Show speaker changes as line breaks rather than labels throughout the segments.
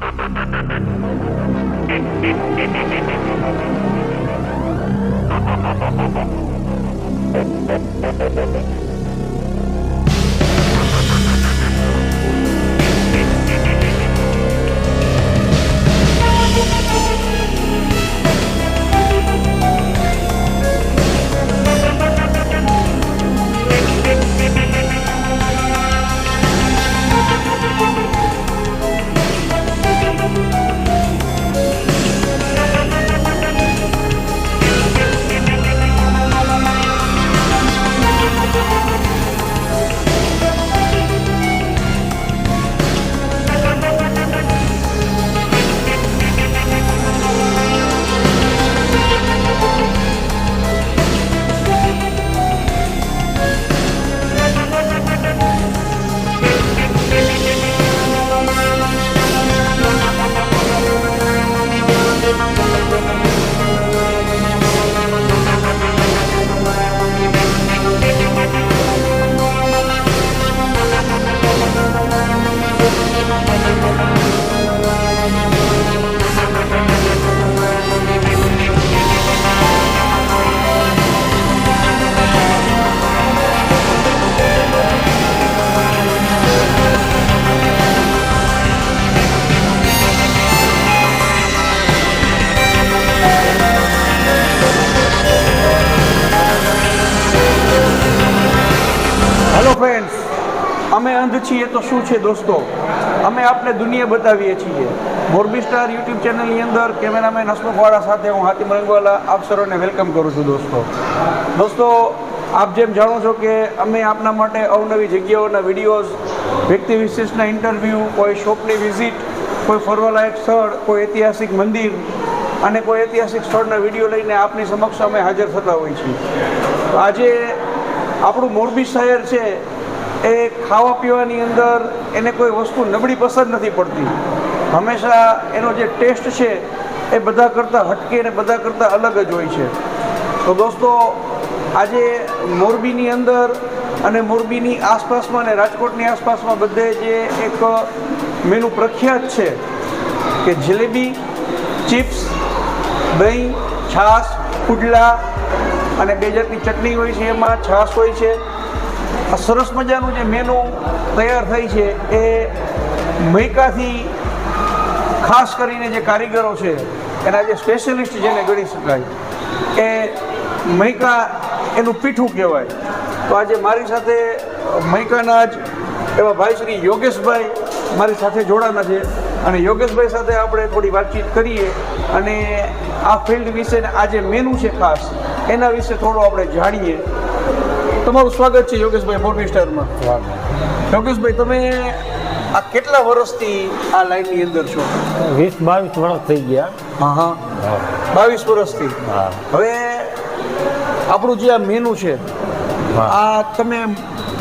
Hello friends, અમે અંધ છીએ તો શું છે દોસ્તો, અમે આપને દુનિયા બતાવીએ છીએ. મોરબી સ્ટાર યુટ્યુબ ચેનલની અંદર કેમેરામેન હસમુખવાળા સાથે હું હાતિમ રંગવાલા આપ સર્વને વેલકમ કરું છું. દોસ્તો આપ જેમ જાણો છો કે અમે આપના માટે અવનવી જગ્યાઓના વિડીયોઝ, વ્યક્તિ વિશેષના ઇન્ટરવ્યૂ, કોઈ શોપની વિઝિટ, કોઈ ફરવાલાયક સ્થળ, કોઈ ઐતિહાસિક મંદિર અને કોઈ ઐતિહાસિક સ્થળના વિડીયો લઈને આપની સમક્ષ અમે હાજર થતા હોઈએ છીએ. આજે આપણું મોરબી શહેર છે એ ખાવા પીવાની અંદર એને કોઈ વસ્તુ નબળી પસંદ નથી પડતી. હંમેશા એનો જે ટેસ્ટ છે એ બધા કરતાં હટકે અને બધા કરતાં અલગ જ હોય છે. તો દોસ્તો આજે મોરબીની અંદર અને મોરબીની આસપાસમાં અને રાજકોટની આસપાસમાં બધે જે એક મેનુ પ્રખ્યાત છે કે જલેબી, ચિપ્સ, દહીં, છાશ, પુડલા અને બે જાતની ચટણી હોય છે, એમાં છાશ હોય છે. આ સરસ મજાનું જે મેનુ તૈયાર થઈ છે એ મૈકાથી ખાસ કરીને જે કારીગરો છે એના જે સ્પેશિયલિસ્ટ જેને ગણી શકાય એ મૈકા એનું પીઠું કહેવાય. તો આજે મારી સાથે મૈકાના જ એવા ભાઈ શ્રી યોગેશભાઈ મારી સાથે જોડાના છે અને યોગેશભાઈ સાથે આપણે થોડી વાતચીત કરીએ અને આ ફિલ્ડ વિશે આ જે મેનુ છે ખાસ એના વિશે થોડું આપણે જાણીએ. તમારું સ્વાગત છે યોગેશભાઈ મોરબી સ્ટારમાં. યોગેશભાઈ, તમે આ કેટલા વર્ષથી આ લાઈનની અંદર છો?
20-22 વર્ષ થઈ ગયા.
હા, 22 વર્ષથી. હવે આપણું જે આ મેનુ છે આ તમે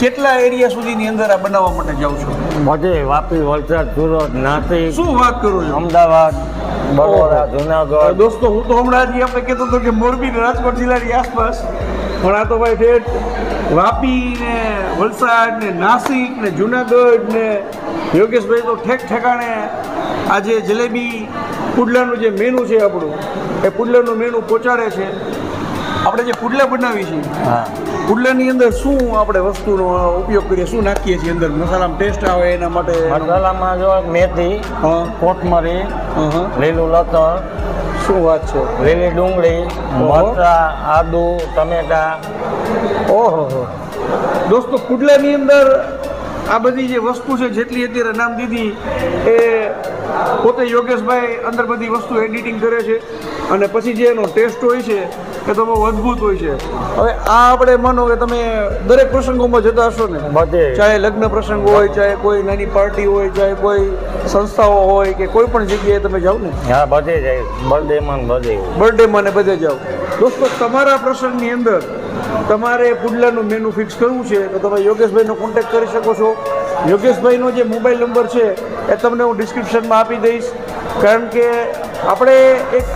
કેટલા એરિયા સુધીની અંદર આ બનાવવા માટે જાઓ છો?
બધે વાપી, વલસાડ, સુરત, નાસિક.
શું વાત કરું છું?
અમદાવાદ, બરોડા, જુનાગઢ.
દોસ્તો હું તો હમણાં હજી આપણે કહેતો હતો કે મોરબી ને રાજકોટ જિલ્લાની આસપાસ, પણ આ તો ભાઈ ઠેઠ વાપી ને વલસાડ ને નાસિક ને જુનાગઢ ને યોગેશભાઈ તો ઠેક ઠેકાણે આજે જલેબી પુડલાનું જે મેનુ છે આપણું એ પુડલાનું મેનુ પહોંચાડે છે. આપણે જે પુડલા બનાવી છીએ પુડલાની અંદર શું આપણે વસ્તુનો ઉપયોગ કરીએ, શું નાખીએ છીએ અંદર? મસાલામાં ટેસ્ટ આવે એના માટે
મસાલામાં જો મેથી, કોથમરી, લીલું લસણ.
શું વાત છે?
લીલી ડુંગળી, મરચાં, આદુ, ટમેટા.
ઓહો દોસ્તો, પુડલાની અંદર આ બધી જે વસ્તુ છે જેટલી અત્યારે નામ દીધી એ પોતે યોગેશભાઈ અંદર બધી વસ્તુ એડિટિંગ કરે છે અને પછી જે એનો ટેસ્ટ હોય છે એ તો બહુ અદ્ભુત હોય છે. હવે આ આપણે માનો કે તમે દરેક પ્રસંગોમાં જતા હશો ને,
બધે,
ચાહે લગ્ન પ્રસંગ હોય, ચાહે કોઈ નાની પાર્ટી હોય, ચાહે કોઈ સંસ્થાઓ હોય કે કોઈ પણ જગ્યાએ તમે જાઓ ને?
હા, બધે જાય. બર્થડેમાં બધે.
બર્થડેમાં ને બધે જાઓ. દોસ્તો તમારા પ્રસંગની અંદર તમારે પુડલાનું મેનુ ફિક્સ કરવું છે તો તમે યોગેશભાઈનો કોન્ટેક્ટ કરી શકો છો. યોગેશભાઈનો જે મોબાઈલ નંબર છે એ તમને હું ડિસ્ક્રિપ્શનમાં આપી દઈશ. કારણ કે આપણે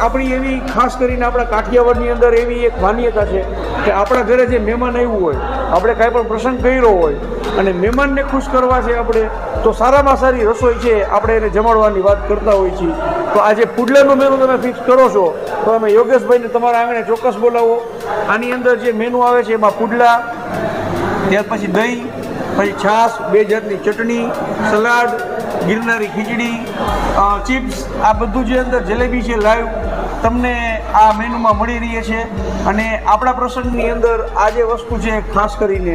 આપણી એવી ખાસ કરીને આપણા કાઠિયાવાડની અંદર એવી એક માન્યતા છે કે આપણા ઘરે જે મહેમાન આવ્યું હોય, આપણે કાંઈ પણ પ્રસંગ કર્યો હોય અને મહેમાનને ખુશ કરવા છે આપણે, તો સારામાં સારી રસોઈ છે આપણે એને જમાડવાની વાત કરતા હોઈએ છીએ. તો આજે પુડલાનું મેનુ તમે ફિક્સ કરો છો તો તમે યોગેશભાઈને તમારા આંગણે ચોક્કસ બોલાવો. આની અંદર જે મેનુ આવે છે એમાં પુડલા, ત્યાર પછી દહીં, પછી છાશ, 2 જાતની ચટણી, સલાડ, ગિરનારી ખીચડી, ચિપ્સ, આ બધું જે અંદર જલેબી છે લાઈવ તમને આ મેનુમાં મળી રહી છે. અને આપણા પ્રસંગની અંદર આ જે વસ્તુ છે ખાસ કરીને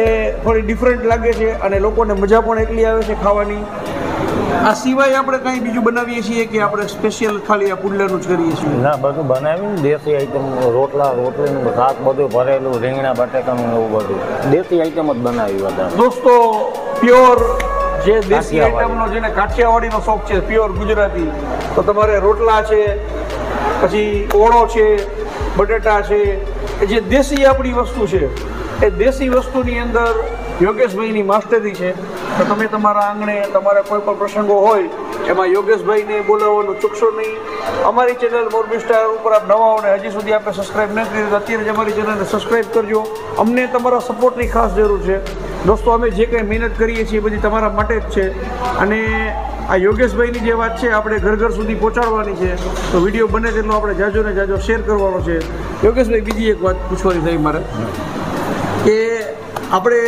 એ થોડી ડિફરન્ટ લાગે છે અને લોકોને મજા પણ એટલી આવે છે ખાવાની. આ સિવાય આપણે કંઈ બીજું બનાવીએ છીએ કે આપણે સ્પેશિયલ ખાલી આ પુડલાનું જ કરીએ છીએ?
ના, બધું બનાવીને દેશી આઈટમ, રોટલીનું શાક બધું ભરેલું, રીંગણા બટાકાનું એવું બધું દેશી આઈટમ જ બનાવી વધારે.
દોસ્તો, પ્યોર જે દેશી આઈટમનો જેને કાઠિયાવાડીનો શોખ છે, પ્યોર ગુજરાતી, તો તમારે રોટલા છે, પછી ઓળો છે, બટેટા છે, જે દેશી આપણી વસ્તુ છે એ દેશી વસ્તુની અંદર યોગેશભાઈની માસ્ટરી છે. તો તમે તમારા આંગણે તમારા કોઈ પણ પ્રસંગો હોય એમાં યોગેશભાઈને બોલાવવાનું ચૂકશો નહીં. અમારી ચેનલ મોરબી સ્ટાર ઉપર આપ નવા અને હજી સુધી આપણે સબસ્ક્રાઈબ ન કરી તો અત્યારે જ અમારી ચેનલને સબસ્ક્રાઈબ કરજો. અમને તમારા સપોર્ટની ખાસ જરૂર છે દોસ્તો. અમે જે કંઈ મહેનત કરીએ છીએ બધી તમારા માટે જ છે. અને આ યોગેશભાઈની જે વાત છે આપણે ઘર ઘર સુધી પહોંચાડવાની છે. તો વિડીયો બને તેટલો આપણે જાજો ને જાજો શેર કરવાનો છે. યોગેશભાઈ, બીજી એક વાત પૂછવાની થઈ મારે કે આપણે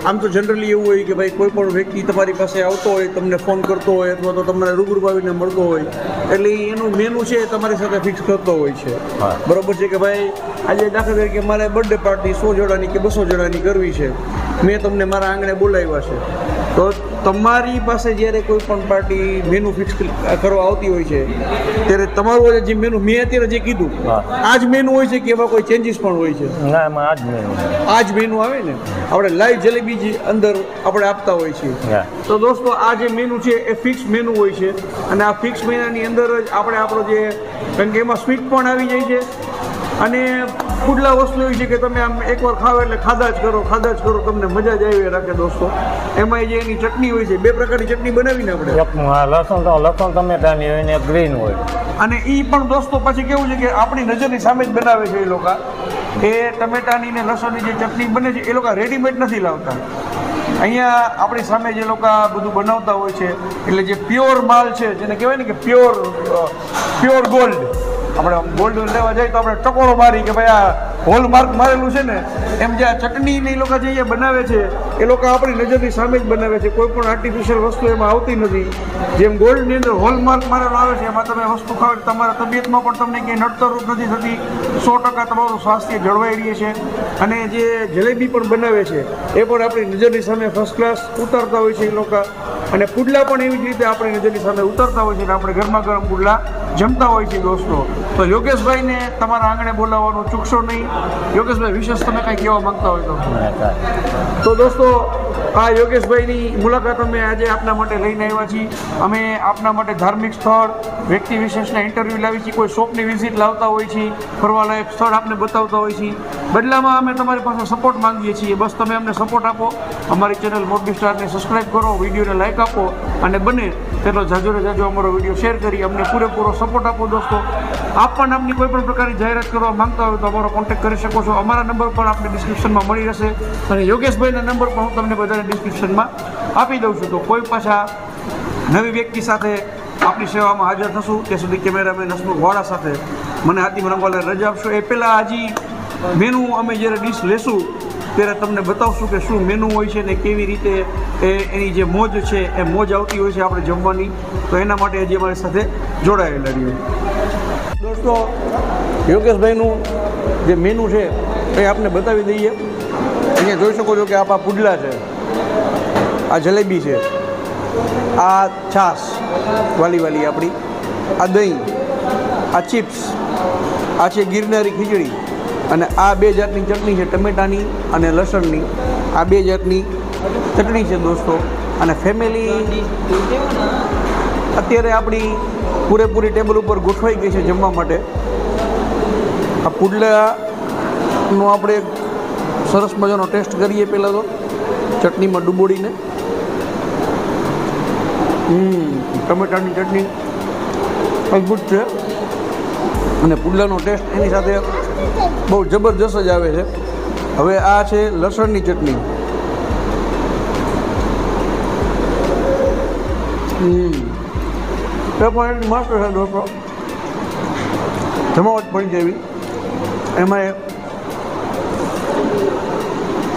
આમ તો જનરલી એવું હોય કે ભાઈ કોઈ પણ વ્યક્તિ તમારી પાસે આવતો હોય, તમને ફોન કરતો હોય અથવા તો તમને રૂબરૂ આવીને મળતો હોય એટલે એનું મેનુ છે એ તમારી સાથે ફિક્સ કરતો હોય છે. બરોબર છે કે ભાઈ આજે દાખલા તરીકે મારે બર્થડે પાર્ટી 100 જોડાની કે 200 જોડાની કરવી છે, મેં તમને મારા આંગણે બોલાવ્યા છે, તો તમારી પાસે જ્યારે કોઈ પણ પાર્ટી મેનુ ફિક્સ કરવા આવતી હોય છે ત્યારે તમારું જે મેનુ મેં અત્યારે જે કીધું આ જ મેનુ હોય છે કે એમાં કોઈ ચેન્જીસ પણ હોય છે?
ના, એમાં આ જ મેનુ
આવે ને. આપણે લાઈવ જલેબી જે અંદર આપણે આપતા હોય છીએ. તો દોસ્તો, આ જે મેનુ છે એ ફિક્સ મેનુ હોય છે અને આ ફિક્સ મેનાની અંદર જ આપણે આપણો જે, કારણ કે એમાં સ્વીટ પણ આવી જાય છે અને પુડલા વસ્તુ એવી છે કે તમે આમ એકવાર ખાવ એટલે ખાધા જ કરો, તમને મજા જ આવી રાખે દોસ્તો. એમાં જે એની ચટણી હોય છે, 2 પ્રકારની ચટણી બનાવીને આપણે,
લસણ ટમેટાની હોય ને ગ્રીન હોય.
અને એ પણ દોસ્તો પછી કેવું છે કે આપણી નજરની સામે જ બનાવે છે એ લોકો. એ ટમેટાની ને લસણની જે ચટણી બને છે એ લોકો રેડીમેડ નથી લાવતા. અહીંયા આપણી સામે જે લોકો બધું બનાવતા હોય છે એટલે જે પ્યોર માલ છે, જેને કહેવાય ને કે પ્યોર ગોલ્ડ. આપણે ગોલ્ડ લેવા જાય તો આપણે ટકોરો મારી કે ભાઈ આ હોલમાર્ક મારેલું છે ને, એમ જે આ ચટણીને એ લોકો જે અહીંયા બનાવે છે એ લોકો આપણી નજરની સામે જ બનાવે છે. કોઈ પણ આર્ટિફિશિયલ વસ્તુ એમાં આવતી નથી. જેમ ગોલ્ડની અંદર હોલમાર્ક મારેલો આવે છે એમાં તમે વસ્તુ ખાવ તમારા તબિયતમાં પણ તમને ક્યાંય નડતરરૂપ નથી થતી. 100% તમારું સ્વાસ્થ્ય જળવાઈ રહે છે. અને જે જલેબી પણ બનાવે છે એ પણ આપણી નજરની સામે ફર્સ્ટ ક્લાસ ઉતારતા હોય છે એ લોકો. અને પુડલા પણ એવી જ રીતે આપણી નજરની સામે ઉતરતા હોય છે અને આપણે ગરમા ગરમ પુડલા જમતા હોય છે દોસ્તો. તો યોગેશભાઈને તમારા આંગણે બોલાવવાનું ચૂકશો નહીં. યોગેશભાઈ, વિશેષ તમે કંઈ કહેવા માંગતા હોય તો દોસ્તો, આ યોગેશભાઈની મુલાકાત અમે આજે આપના માટે લઈને આવ્યા છીએ. અમે આપના માટે ધાર્મિક સ્થળ, વ્યક્તિ વિશેષના ઇન્ટરવ્યૂ લાવી છીએ, કોઈ શોપની વિઝિટ લાવતા હોય છીએ, ફરવાલાયક સ્થળ આપને બતાવતા હોય છીએ. બદલામાં અમે તમારી પાસે સપોર્ટ માંગીએ છીએ. બસ તમે અમને સપોર્ટ આપો. અમારી ચેનલ મોરબી સ્ટારને સબસ્ક્રાઈબ કરો, વિડીયોને લાઈક આપો અને બને તેટલો જાજો ને જાજો અમારો વિડીયો શેર કરી અમને પૂરેપૂરો સપોર્ટ આપો દોસ્તો. આપ પણ આપની કોઈ પણ પ્રકારની જાહેરાત કરવા માંગતા હોય તો અમારો કોન્ટેક્ટ કરી શકો છો. અમારા નંબર પણ આપને ડિસ્ક્રિપ્શનમાં મળી રહેશે અને યોગેશભાઈના નંબર પણ હું તમને બધાને ડિસ્ક્રિપ્શનમાં આપી દઉં છું. તો કોઈ પાછા નવી વ્યક્તિ સાથે આપણી સેવામાં હાજર થશું. ત્યાં સુધી કેમેરામેન હસમુખ વાળા સાથે મને હાતિમ રંગવાલાને રજા આપશો. એ પહેલાં હજી મેનુ અમે જ્યારે ડિશ લેશું ત્યારે તમને બતાવશું કે શું મેનુ હોય છે ને કેવી રીતે એની જે મોજ છે એ મોજ આવતી હોય છે આપણે જમવાની. તો એના માટે હજી અમારી સાથે જોડાયેલા રહ્યું. દોસ્તો, યોગેશભાઈનું જે મેનુ છે એ આપને બતાવી દઈએ. અહીંયા જોઈ શકો છો કે આ પુડલા છે, આ જલેબી છે, આ છાશ વાલી આપણી, આ દહીં, આ ચિપ્સ, આ છે ગિરનારી ખીચડી અને આ 2 જાતની ચટણી છે, ટમેટાની અને લસણની. આ 2 જાતની ચટણી છે દોસ્તો. અને ફેમિલી અત્યારે આપણી પૂરેપૂરી ટેબલ ઉપર ગોઠવાઈ ગઈ છે જમવા માટે. આ પુડલાનો આપણે સરસ મજાનો ટેસ્ટ કરીએ પહેલાં તો ચટણીમાં ડૂબોડીને. ટમેટાની ચટણી અદ્ભુત છે અને પુડલાનો ટેસ્ટ એની સાથે બહુ જબરજસ્ત જ આવે છે. હવે આ છે લસણની ચટણી. એ પણ એટલી મસ્ત છે દોસ્તો, જમાવટ પડી જેવી. એમાં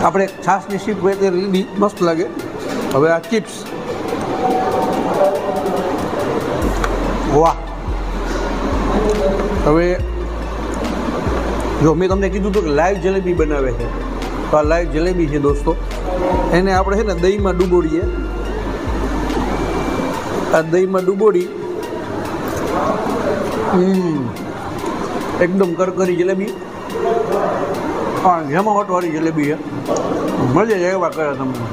આપણે છાશની સીપ હોય તે લીધી મસ્ત લાગે. હવે આ ચિપ્સ, વાહ. હવે જો મેં તમને કીધું હતું કે લાઈવ જલેબી બનાવે છે, તો આ લાઈવ જલેબી છે દોસ્તો. એને આપણે છે ને દહીંમાં ડૂબોડીએ. આ દહીંમાં ડૂબોડી એકદમ કરકરી જલેબી, જમાવટવાળી જલેબી છે, મજા જ એવા કરે તમને.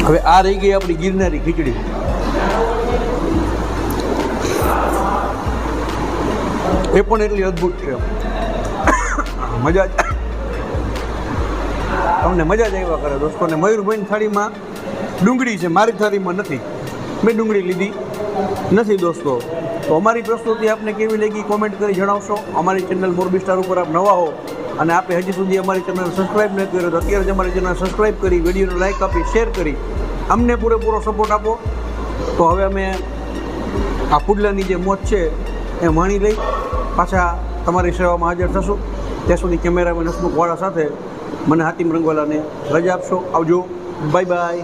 હવે આ રહી ગઈ આપણી ગિરનારી ખીચડી. એ પણ એટલી અદ્ભુત છે, મજા જ તમને મજા જ આવ્યા કરે દોસ્તો. ને મયુરભાઈની થાળીમાં ડુંગળી છે, મારી થાળીમાં નથી, મેં ડુંગળી લીધી નથી દોસ્તો. તો અમારી પ્રસ્તુતિ આપને કેવી લાગી કોમેન્ટ કરી જણાવશો. અમારી ચેનલ મોરબી સ્ટાર ઉપર આપ નવા હો અને આપે હજી સુધી અમારી ચેનલ સબસ્ક્રાઈબ ન કર્યો તો અત્યારે જ અમારી ચેનલ સબસ્ક્રાઈબ કરી, વિડીયોને લાઈક આપી, શેર કરી અમને પૂરેપૂરો સપોર્ટ આપો. તો હવે અમે આ પુડલાની જે મોજ છે એ માણી લઈ પાછા તમારી સેવામાં હાજર થશું. ત્યાં સુધી કેમેરામેન હસમુખ વાળા સાથે મને હાતિમ રંગવાલાને રજા આપશો. આવજો, બાય બાય.